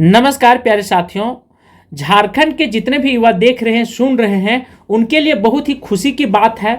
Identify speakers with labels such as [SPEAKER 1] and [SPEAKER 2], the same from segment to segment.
[SPEAKER 1] नमस्कार प्यारे साथियों। झारखंड के जितने भी युवा देख रहे हैं, सुन रहे हैं, उनके लिए बहुत ही खुशी की बात है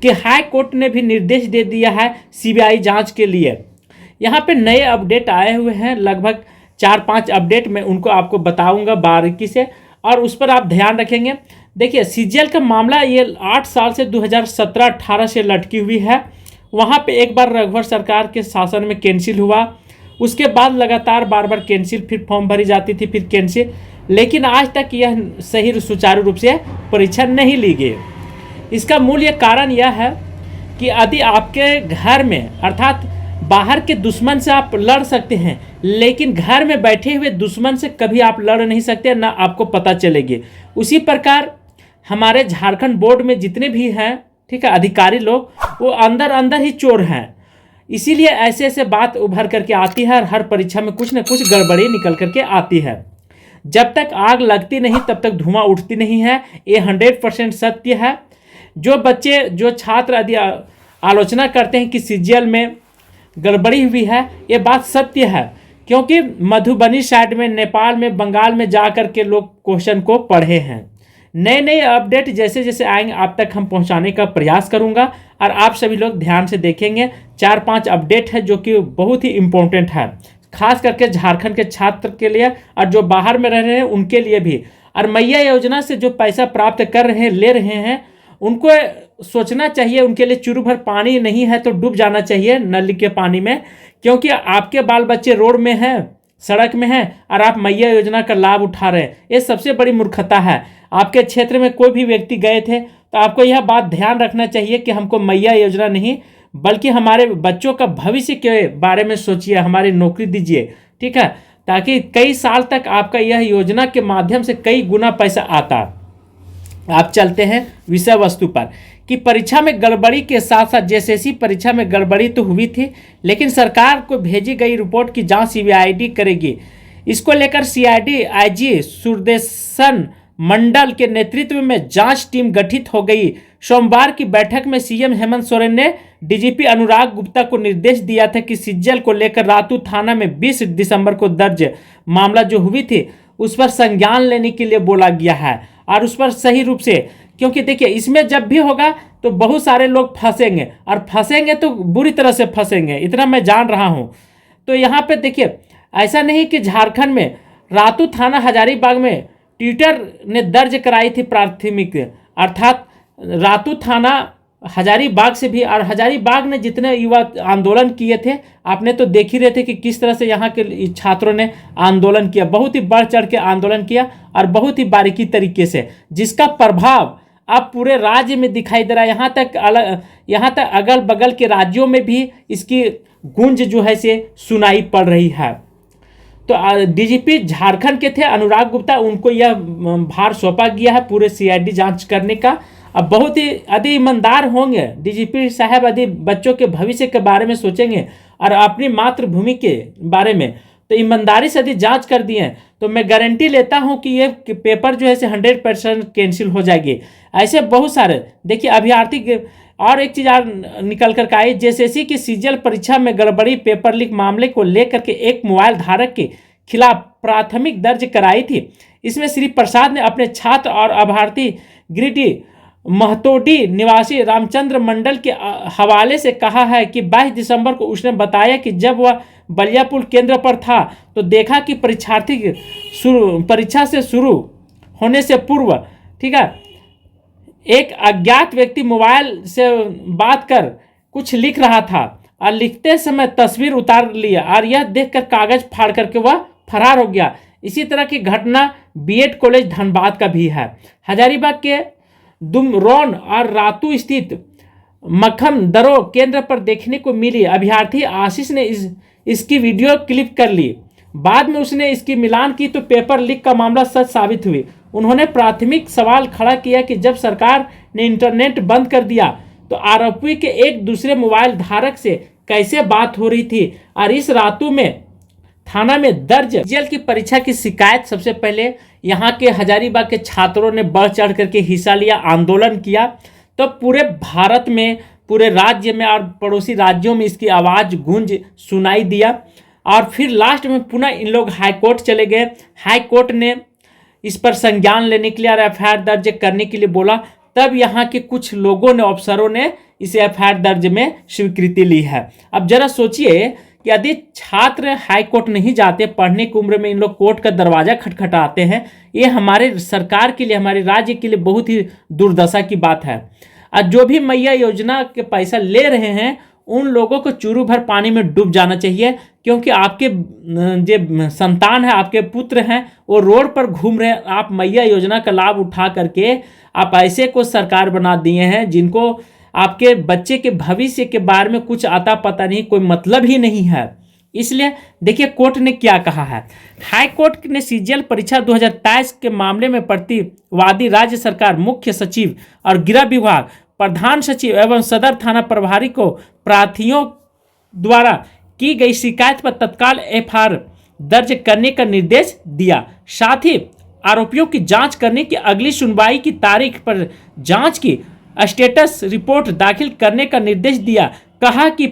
[SPEAKER 1] कि हाई कोर्ट ने भी निर्देश दे दिया है सीबीआई जांच के लिए। यहाँ पे नए अपडेट आए हुए हैं, लगभग 4-5 अपडेट मैं उनको आपको बताऊंगा बारीकी से, और उस पर आप ध्यान रखेंगे। देखिए, सीजीएल का मामला ये 8 साल से 2017-18 से लटकी हुई है। वहाँ पे एक बार रघुवर सरकार के शासन में कैंसिल हुआ, उसके बाद लगातार बार बार कैंसिल, फिर फॉर्म भरी जाती थी, फिर कैंसिल, लेकिन आज तक यह सही सुचारू रूप से परीक्षा नहीं ली गई। इसका मूल ये कारण यह है कि यदि आपके घर में, अर्थात बाहर के दुश्मन से आप लड़ सकते हैं, लेकिन घर में बैठे हुए दुश्मन से कभी आप लड़ नहीं सकते, ना आपको पता चलेगी। उसी प्रकार हमारे झारखंड बोर्ड में जितने भी हैं, ठीक है, अधिकारी लोग, वो अंदर अंदर ही चोर हैं। इसीलिए ऐसे ऐसे बात उभर करके आती है और हर परीक्षा में कुछ न कुछ गड़बड़ी निकल करके आती है। जब तक आग लगती नहीं तब तक धुआं उठती नहीं है, ये 100% सत्य है। जो बच्चे, जो छात्र यदि आलोचना करते हैं कि सीजीएल में गड़बड़ी हुई है, ये बात सत्य है, क्योंकि मधुबनी साइड में, नेपाल में, बंगाल में जा कर के लोग क्वेश्चन को पढ़े हैं। नए नए अपडेट जैसे जैसे आएंगे आप तक हम पहुंचाने का प्रयास करूंगा, और आप सभी लोग ध्यान से देखेंगे। 4-5 अपडेट है जो कि बहुत ही इम्पोर्टेंट है, खास करके झारखंड के छात्र के लिए और जो बाहर में रह रहे हैं उनके लिए भी। और मैया योजना से जो पैसा प्राप्त कर रहे हैं, ले रहे हैं, उनको सोचना चाहिए, उनके लिए चुरू भर पानी नहीं है तो डूब जाना चाहिए नली के पानी में, क्योंकि आपके बाल बच्चे रोड में हैं, सड़क में हैं, और आप मैया योजना का लाभ उठा रहे हैं। ये सबसे बड़ी मूर्खता है। आपके क्षेत्र में कोई भी व्यक्ति गए थे तो आपको यह बात ध्यान रखना चाहिए कि हमको मैया योजना नहीं, बल्कि हमारे बच्चों का भविष्य के बारे में सोचिए, हमारी नौकरी दीजिए, ठीक है, ताकि कई साल तक आपका यह योजना के माध्यम से कई गुना पैसा आता। आप चलते हैं विषय वस्तु पर कि परीक्षा में गड़बड़ी के साथ साथ जेएसएससी परीक्षा में गड़बड़ी तो हुई थी, लेकिन सरकार को भेजी गई रिपोर्ट की जांच सीबीआईडी करेगी। इसको लेकर सीआईडी आईजी सुरदेशन मंडल के नेतृत्व में जांच टीम गठित हो गई। सोमवार की बैठक में सीएम हेमंत सोरेन ने डीजीपी अनुराग गुप्ता को निर्देश दिया था कि सीजीएल को लेकर रातू थाना में 20 दिसंबर को दर्ज मामला जो हुई थी उस पर संज्ञान लेने के लिए बोला गया है, और उस पर सही रूप से, क्योंकि देखिए, इसमें जब भी होगा तो बहुत सारे लोग फंसेंगे, और फंसेंगे तो बुरी तरह से फंसेंगे, इतना मैं जान रहा हूँ। तो यहाँ पे देखिए, ऐसा नहीं कि झारखंड में रातू थाना हजारीबाग में ट्विटर ने दर्ज कराई थी प्राथमिक, अर्थात रातू थाना हजारीबाग से भी, और हजारीबाग ने जितने युवा आंदोलन किए थे, आपने तो देख ही रहे थे कि किस तरह से यहाँ के छात्रों ने आंदोलन किया, बहुत ही बढ़ चढ़ के आंदोलन किया, और बहुत ही बारीकी तरीके से, जिसका प्रभाव अब पूरे राज्य में दिखाई दे रहा है। यहाँ तक अगल बगल के राज्यों में भी इसकी गूंज जो है से सुनाई पड़ रही है। तो डीजीपी झारखंड के थे अनुराग गुप्ता, उनको यह भार सौंपा गया है पूरे सीआईडी जांच करने का। अब बहुत ही यदि ईमानदार होंगे डीजीपी साहब, यदि बच्चों के भविष्य के बारे में सोचेंगे और अपनी मातृभूमि के बारे में, तो ईमानदारी से यदि जांच कर दिए तो मैं गारंटी लेता हूं कि ये पेपर जो है से 100% कैंसिल हो जाएगी। ऐसे बहुत सारे, देखिए, अभ्यर्थी। और एक चीज़ निकल कर आई, जेएसएससी की सीजीएल परीक्षा में गड़बड़ी पेपर लीक मामले को लेकर के एक मोबाइल धारक के खिलाफ प्राथमिक दर्ज कराई थी। इसमें श्री प्रसाद ने अपने छात्र और अभ्यर्थी गिरिडीह महतोडी निवासी रामचंद्र मंडल के हवाले से कहा है कि 22 दिसंबर को उसने बताया कि जब वह बलियापुर केंद्र पर था तो देखा कि परीक्षार्थी परीक्षा से शुरू होने से पूर्व, ठीक है, एक अज्ञात व्यक्ति मोबाइल से बात कर कुछ लिख रहा था, और लिखते समय तस्वीर उतार लिया, और यह देखकर कागज फाड़ करके वह फरार हो गया। इसी तरह की घटना बीएड कॉलेज धनबाद का भी है। हजारीबाग के दुमरौन और रातू स्थित मक्खन दरो केंद्र पर देखने को मिली। अभ्यर्थी आशीष ने इसकी वीडियो क्लिप कर ली। बाद में उसने इसकी मिलान की तो पेपर लीक का मामला सच साबित हुई। उन्होंने प्राथमिक सवाल खड़ा किया कि जब सरकार ने इंटरनेट बंद कर दिया तो आरोपी के एक दूसरे मोबाइल धारक से कैसे बात हो रही थी, और इस रातू में थाना में दर्ज जेल की परीक्षा की शिकायत सबसे पहले यहाँ के हजारीबाग के छात्रों ने बढ़ चढ़ करके हिस्सा लिया, आंदोलन किया। तो पूरे भारत में, पूरे राज्य में और पड़ोसी राज्यों में इसकी आवाज़ गूंज सुनाई दिया। और फिर लास्ट में पुनः इन लोग हाई कोर्ट चले गए। हाई कोर्ट ने इस पर संज्ञान लेने के लिए और एफआईआर दर्ज करने के लिए बोला। तब यहाँ के कुछ लोगों ने, अफसरों ने इस एफआईआर दर्ज में स्वीकृति ली है। अब जरा सोचिए कि यदि छात्र हाई कोर्ट नहीं जाते, पढ़ने की उम्र में इन लोग कोर्ट का दरवाजा खटखटाते हैं, ये हमारे सरकार के लिए, हमारे राज्य के लिए बहुत ही दुर्दशा की बात है। और जो भी मैया योजना के पैसा ले रहे हैं उन लोगों को चूरू भर पानी में डूब जाना चाहिए, क्योंकि आपके जो संतान है, आपके पुत्र हैं, वो रोड पर घूम रहे हैं। आप मैया योजना का लाभ उठा करके आप ऐसे को सरकार बना दिए हैं जिनको आपके बच्चे के भविष्य के बारे में कुछ आता पता नहीं, कोई मतलब ही नहीं है। इसलिए देखिए कोर्ट ने क्या कहा है। हाई कोर्ट ने सीजीएल परीक्षा 2023 के मामले में प्रतिवादी राज्य सरकार, मुख्य सचिव और गृह विभाग, प्रधान सचिव एवं सदर थाना प्रभारी को प्रार्थियों द्वारा की गई शिकायत पर तत्काल एफआईआर दर्ज करने का निर्देश दिया। साथ ही आरोपियों की जांच करने की अगली सुनवाई की तारीख पर जांच की स्टेटस रिपोर्ट दाखिल करने का निर्देश दिया। कहा कि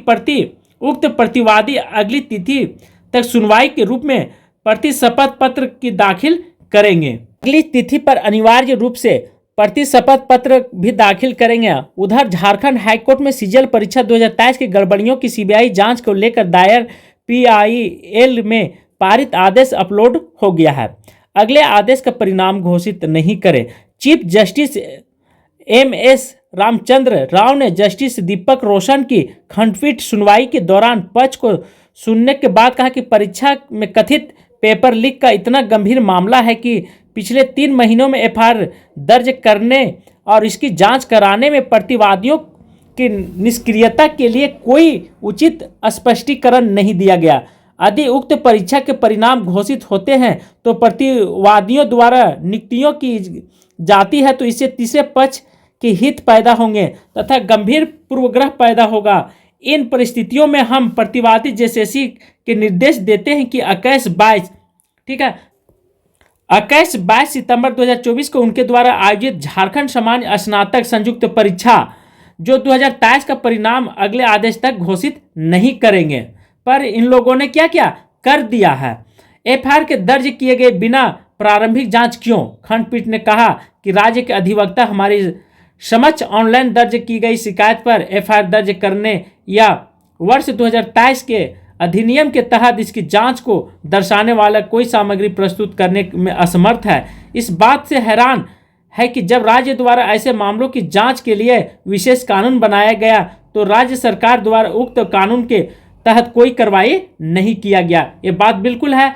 [SPEAKER 1] उक्त प्रतिवादी अगली तिथि तक सुनवाई के रूप में प्रति शपथ पत्र की दाखिल करेंगे। अगली तिथि पर अनिवार्य रूप से प्रति शपथ पत्र भी दाखिल करेंगे। उधर झारखंड हाईकोर्ट में सीजीएल परीक्षा 2023 की गड़बड़ियों की सीबीआई जांच को लेकर दायर पीआईएल में पारित आदेश अपलोड हो गया है। अगले आदेश का परिणाम घोषित नहीं करे। Chief justice MS Ramchandra Rao ने जस्टिस दीपक रोशन की खंडपीठ सुनवाई के दौरान पक्ष को सुनने के बाद कहा कि परीक्षा में कथित पेपर लीक का इतना गंभीर मामला है कि पिछले 3 महीनों में एफआईआर दर्ज करने और इसकी जांच कराने में प्रतिवादियों की निष्क्रियता के लिए कोई उचित स्पष्टीकरण नहीं दिया गया। यदि उक्त परीक्षा के परिणाम घोषित होते हैं तो प्रतिवादियों द्वारा नियुक्तियों की जाती है तो इससे तीसरे पक्ष के हित पैदा होंगे तथा गंभीर पूर्वग्रह पैदा होगा। इन परिस्थितियों में हम प्रतिवादी जेसीसी के निर्देश देते हैं कि 21-22 सितंबर 2024 को उनके द्वारा आयोजित झारखंड सामान्य स्नातक संयुक्त परीक्षा जो 2023 का परिणाम अगले आदेश तक घोषित नहीं करेंगे। पर इन लोगों ने क्या क्या कर दिया है। एफआईआर के दर्ज किए गए बिना प्रारंभिक जांच क्यों? खंडपीठ ने कहा कि राज्य के अधिवक्ता हमारी समक्ष ऑनलाइन दर्ज की गई शिकायत पर एफआईआर दर्ज करने या वर्ष 2023 के अधिनियम के तहत इसकी जांच को दर्शाने वाला कोई सामग्री प्रस्तुत करने में असमर्थ है। इस बात से हैरान है कि जब राज्य द्वारा ऐसे मामलों की जांच के लिए विशेष कानून बनाया गया तो राज्य सरकार द्वारा उक्त कानून के तहत कोई कार्रवाई नहीं किया गया। ये बात बिल्कुल है।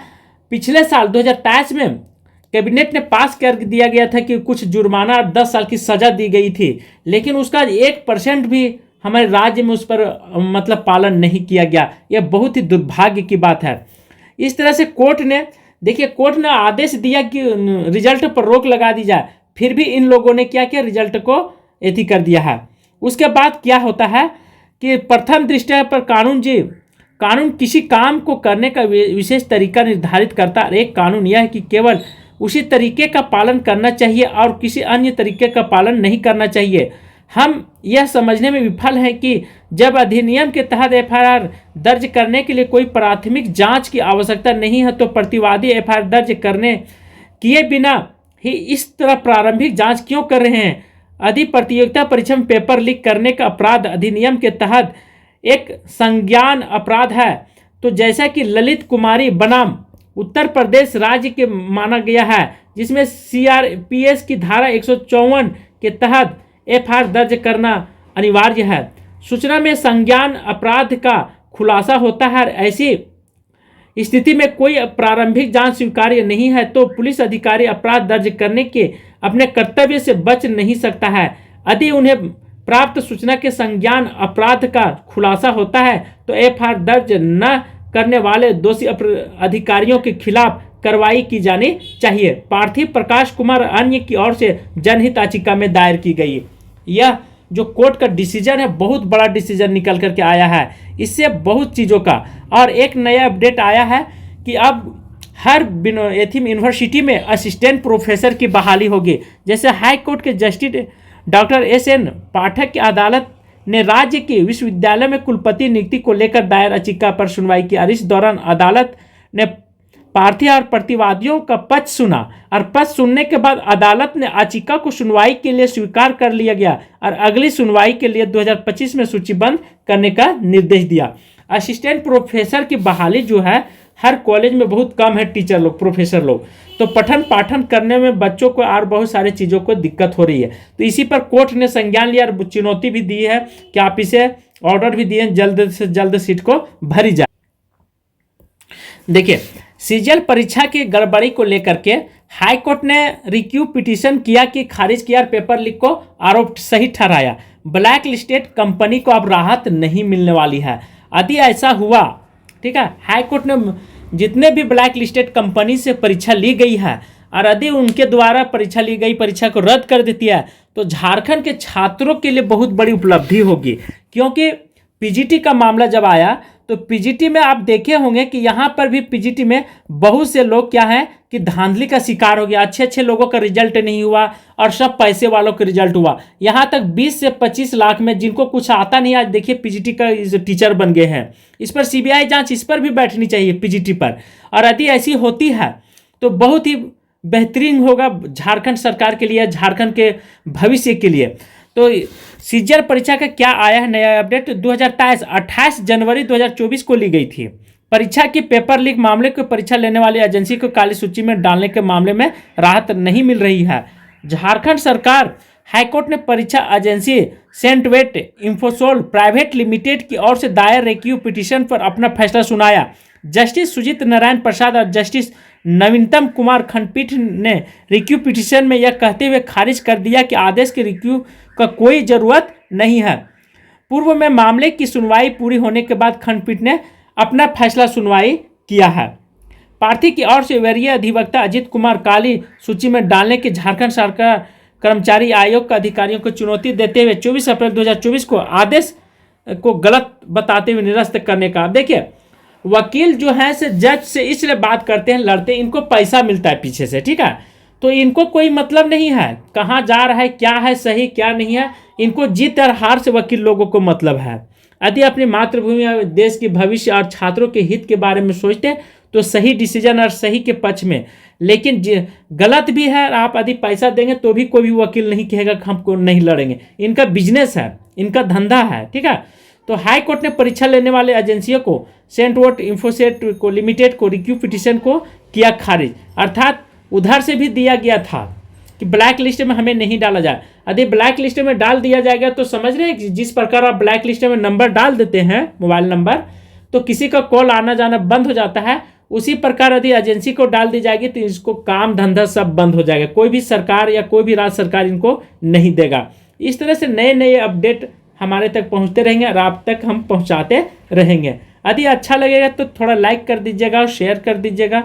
[SPEAKER 1] पिछले साल 2023 में कैबिनेट ने पास कर दिया गया था कि कुछ जुर्माना और 10 साल की सजा दी गई थी, लेकिन उसका 1% भी हमारे राज्य में उस पर मतलब पालन नहीं किया गया। यह बहुत ही दुर्भाग्य की बात है। इस तरह से कोर्ट ने आदेश दिया कि रिजल्ट पर रोक लगा दी जाए, फिर भी इन लोगों ने क्या किया, रिजल्ट को एथी कर दिया है। उसके बाद क्या होता है कि प्रथम दृष्टया पर कानून किसी काम को करने का विशेष तरीका निर्धारित करता है। एक कानून यह है कि केवल उसी तरीके का पालन करना चाहिए और किसी अन्य तरीके का पालन नहीं करना चाहिए। हम यह समझने में विफल हैं कि जब अधिनियम के तहत एफआईआर दर्ज करने के लिए कोई प्राथमिक जांच की आवश्यकता नहीं है तो प्रतिवादी एफआईआर दर्ज किए बिना ही इस तरह प्रारंभिक जांच क्यों कर रहे हैं। यदि प्रतियोगिता परीक्षा में पेपर लीक करने का अपराध अधिनियम के तहत एक संज्ञान अपराध है तो जैसा कि ललित कुमारी बनाम उत्तर प्रदेश राज्य के माना गया है, जिसमें सीआरपीएस की धारा 154 के तहत एफआईआर दर्ज करना अनिवार्य है। सूचना में संज्ञान अपराध का खुलासा होता है। ऐसी स्थिति में कोई प्रारंभिक जांच स्वीकार्य नहीं है तो पुलिस अधिकारी अपराध दर्ज करने के अपने कर्तव्य से बच नहीं सकता है। यदि उन्हें प्राप्त सूचना के संज्ञान अपराध का खुलासा होता है तो एफआईआर दर्ज न करने वाले दोषी अधिकारियों के खिलाफ कार्रवाई की जानी चाहिए। पार्थिव प्रकाश कुमार अन्य की ओर से जनहित याचिका में दायर की गई। यह जो कोर्ट का डिसीजन है बहुत बड़ा डिसीजन निकल करके आया है, इससे बहुत चीज़ों का। और एक नया अपडेट आया है कि अब हर यूनिवर्सिटी में असिस्टेंट प्रोफेसर की बहाली होगी। जैसे हाई कोर्ट के जस्टिस डॉक्टर एस एन पाठक की अदालत ने राज्य के विश्वविद्यालय में कुलपति नियुक्ति को लेकर दायर याचिका पर सुनवाई की और इस दौरान अदालत ने प्रार्थी और प्रतिवादियों का पक्ष सुना और पक्ष सुनने के बाद अदालत ने याचिका को सुनवाई के लिए स्वीकार कर लिया गया और अगली सुनवाई के लिए 2025 में सूचीबद्ध करने का निर्देश दिया। असिस्टेंट प्रोफेसर की बहाली जो है हर कॉलेज में बहुत कम है, टीचर लोग, प्रोफेसर लोग, तो पठन पाठन करने में बच्चों को और बहुत सारी चीज़ों को दिक्कत हो रही है। तो इसी पर कोर्ट ने संज्ञान लिया और चुनौती भी दी है कि आप इसे ऑर्डर भी दिए जल्द से जल्द सीट को भरी जाए। देखिए, सीजीएल परीक्षा की गड़बड़ी को लेकर के हाई कोर्ट ने रिक्यू पिटीशन किया कि खारिज किया और पेपर लीक को आरोप सही ठहराया। ब्लैक लिस्टेड कंपनी को अब राहत नहीं मिलने वाली है। यदि ऐसा हुआ, ठीक है, हाई कोर्ट ने जितने भी ब्लैक लिस्टेड कंपनी से परीक्षा ली गई है और यदि उनके द्वारा परीक्षा ली गई परीक्षा को रद्द कर देती है तो झारखंड के छात्रों के लिए बहुत बड़ी उपलब्धि होगी। क्योंकि पीजीटी का मामला जब आया तो पीजीटी में आप देखे होंगे कि यहाँ पर भी पीजीटी में बहुत से लोग क्या हैं कि धांधली का शिकार हो गया। अच्छे अच्छे लोगों का रिजल्ट नहीं हुआ और सब पैसे वालों का रिजल्ट हुआ। यहाँ तक 20 से 25 लाख में जिनको कुछ आता नहीं, आज देखिए पीजीटी का टीचर बन गए हैं। इस पर सीबीआई जांच इस पर भी बैठनी चाहिए, पीजीटी पर। और यदि ऐसी होती है तो बहुत ही बेहतरीन होगा झारखंड सरकार के लिए, झारखंड के भविष्य के लिए। तो सीजीएल परीक्षा का क्या आया है नया अपडेट? 28 जनवरी 2024 को ली गई थी। परीक्षा की पेपर लीक मामले को परीक्षा लेने वाली एजेंसी को काली सूची में डालने के मामले में राहत नहीं मिल रही है। झारखंड सरकार हाईकोर्ट ने परीक्षा एजेंसी सेंटवेट इंफोसोल प्राइवेट लिमिटेड की ओर से दायर रिक्यू पिटीशन पर अपना फैसला सुनाया। जस्टिस सुजीत नारायण प्रसाद और जस्टिस नवीनतम कुमार खंडपीठ ने रिक्यू पिटीशन में यह कहते हुए खारिज कर दिया कि आदेश के रिक्यू का कोई ज़रूरत नहीं है। पूर्व में मामले की सुनवाई पूरी होने के बाद खंडपीठ ने अपना फैसला सुनवाई किया है। प्रार्थी की ओर से वरीय अधिवक्ता अजित कुमार काली सूची में डालने के झारखंड सरकार कर्मचारी आयोग के अधिकारियों को चुनौती देते हुए 24 अप्रैल 2024 को आदेश को गलत बताते हुए निरस्त करने का। देखिए, वकील जो है से जज से इसलिए बात करते हैं, लड़ते, इनको पैसा मिलता है पीछे से, ठीक है। तो इनको कोई मतलब नहीं है कहाँ जा रहा है, क्या है सही क्या नहीं है। इनको जीत और हार से वकील लोगों को मतलब है। यदि अपनी मातृभूमि और देश के भविष्य और छात्रों के हित के बारे में सोचते हैं तो सही डिसीजन और सही के पक्ष में, लेकिन गलत भी है। आप यदि पैसा देंगे तो भी कोई भी वकील नहीं कहेगा कि हमको नहीं लड़ेंगे। इनका बिजनेस है, इनका धंधा है, ठीक है। तो हाई कोर्ट ने परीक्षा लेने वाले एजेंसियों को सेंटवोट इंफोसेट को लिमिटेड को रिक्यू पिटीशन को किया खारिज। अर्थात उधर से भी दिया गया था कि ब्लैक लिस्ट में हमें नहीं डाला जाए। यदि ब्लैक लिस्ट में डाल दिया जाएगा तो समझ रहे हैं कि जिस प्रकार आप ब्लैक लिस्ट में नंबर डाल देते हैं, मोबाइल नंबर, तो किसी का कॉल आना जाना बंद हो जाता है। उसी प्रकार यदि एजेंसी को डाल दी जाएगी तो इसको काम धंधा सब बंद हो जाएगा। कोई भी सरकार या कोई भी राज्य सरकार इनको नहीं देगा। इस तरह से नए नए अपडेट हमारे तक पहुंचते रहेंगे और आप तक हम पहुंचाते रहेंगे। यदि अच्छा लगेगा तो थोड़ा लाइक कर दीजिएगा और शेयर कर दीजिएगा।